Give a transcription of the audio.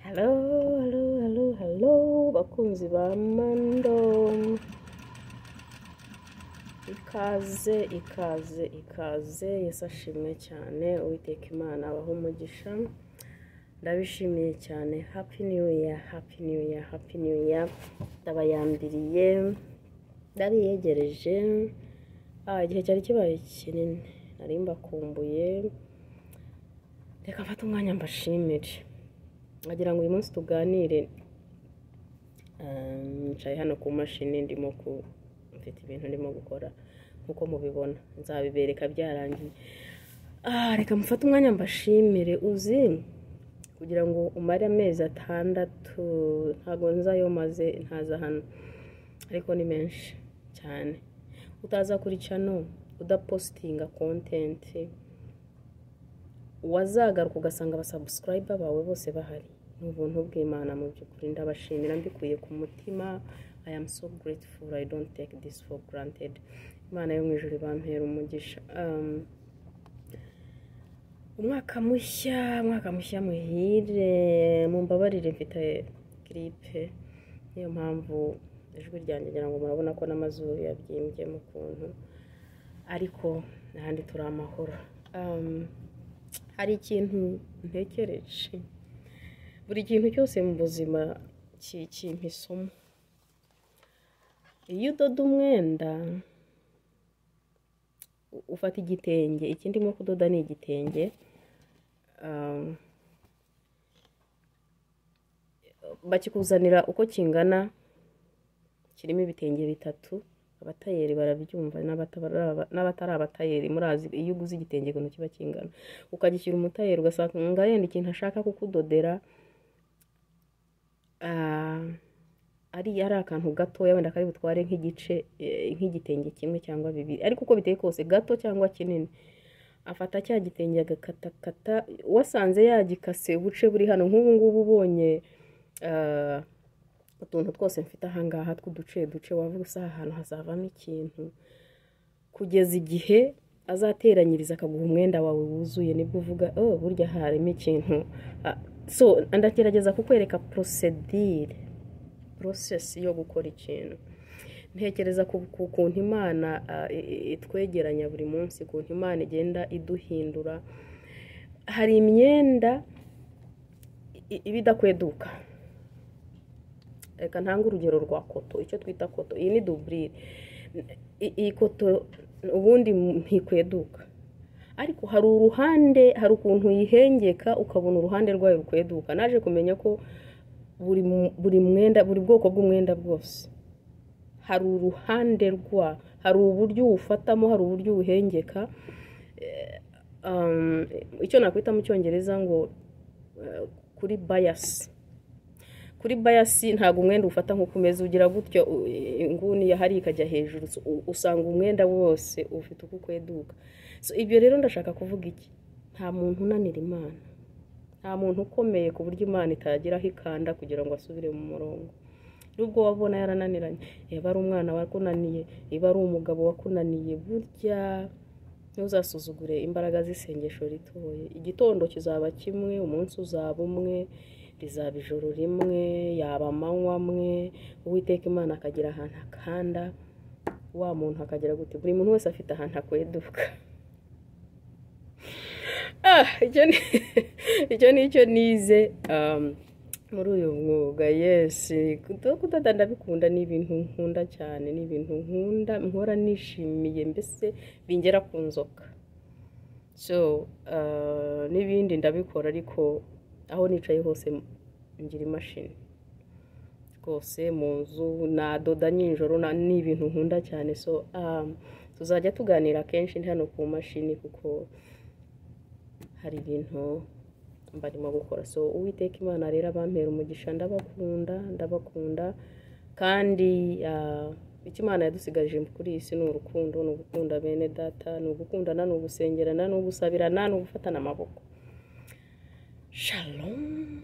Hello bakunzi ba Mando, ikaze Yesu ashimwe cyane, Uwiteka Imana abaho umugisha. Ndabishimiye cyane. Happy new year. Ndabayambiriye, ndariyegereje. Igihe cyari kibaye kinini, nari mbakumbuye. Reka mfate umwanya mbashimire. Ngira ngo uyu munsi tuganire. Ncaye hano ku mashini ndimo mfite ibintu ndimo gukora nkuko mubibona, nzabibereka byarangiye. Reka mfate umwanya mbashimire. Uzi kugira ngo umare amezi 6 ntago nzayo maze ntaza hano, ariko ni menshi cyane. Utaza kuri channel udapostinga content, wazagaruka ugasanga abasubscriber bawe bose bahari. N'ubuntu bw'Imana mu by'ukuri ndabashimira mbikuye ku mutima. I am so grateful. I don't take this for granted. Imana yo mu ijuru bampera umugisha. Umwaka mushya muhire. Mumbabarire mfite grippe, niyo mpamvu ijwi ryanjye ngira ngo murabona ko n'amazuru yabyimbye mu kuntu, ariko nahandi turi amahoro. Hari ikintu ntekereje. Buri kintu cyose mu buzima kimpa isomo. Iyo udoda umwenda, ufata igitenge, ikindi ndimo kudoda ni igitenge, bakikuzanira uko kingana, kirimo ibitenge 3. Abatayeri barabyumva, n'abatari abatayeri murazi iyo uguze igitenge ukuntu kiba kingana. Ukagishyira umutayeri ugasanga yenda ikintu ashaka kukudodera ari akantu gatoya, wenda kari butware nk'igitenge kimwe cyangwa 2, ariko uko biteye kose gato cyangwa kinini, afata cya gitenge agakatakata. Wasanze yagikase ubuce buri hano, nk'ubu ngubu ubonye utuntu twose mfite ahangaha tw'uduce, wavuga usa ahantu hazavamo ikintu, kugeza igihe azateranyiriza akaguha umwenda wawe wuzuye, nibwo uvuga burya harimo ikintu. So ndagerageza kukwereka process yo gukora ikintu. Ntekereza ku kuntu Imana itwegeranya buri munsi, kuntu Imana igenda iduhindura. Hari imyenda ibidakweduka. Reka ntanga urugero rwa koto, icyo twita koto. Iyi ni doublure. Iyi koto ubundi ntikweduka, ariko hari uruhande, hari ukuntu yihengeka ukabona uruhande rwayo rukweduka. Naje kumenya ko buri mwenda, buri bwoko bw'umwenda bwose hari uruhande hari uburyo ufatamo, hari uburyo uhengeka. Icyo nakwita mu cyongereza ngo kuri bias ntago umwenda ufata nko kumeza, ugira gutyo inguni yahari ikajya hejuru, usanga umwenda wose ufite uko kweduka. So ibyo rero ndashaka kuvuga iki? Nta muntu unanira Imana, nta muntu ukomeye ku buryo Imana itagiraho ikanda kugira ngo asubire mu murongo. Nubwo wabona yarananiranye, yaba ari umwana wakunaniye, yaba ari umugabo wakunaniye, burya ntuzasuzugure imbaraga z'isengesho ritoye. Igitondo kizaba kimwe, umunsi uzaba umwe, rizaba ijoro rimwe, yaba amanywa amwe. Uwiteka Imana akagira ahantu akanda, wa muntu akagira gute. Buri muntu wese afite ahantu akweduka. Icyo nicyo nize muri uyu mwuga. Yes, kudoda ndabikunda, ni ibintu nkunda cyane, ni ibintu nkora nishimiye, mbese bingera ku nzoka. So n'ibindi ndabikora, ariko aho nicaye hose ngira imashini rwose mu nzu, nadoda nijoro, ni ibintu nkunda cyane. So tuzajya tuganira kenshi hano ku mashini, kuko hari ibintu mbarimo gukora. So Uwiteka Imana rero bampera umugisha. Ndabakunda kandi icyo Imana yadusigaje kuri iyi si ni urukundo, ni ugukunda bene data, ni ugukundana, ni ugusengerana, ni ugusabirana, ni ugufatana amaboko. Shalom.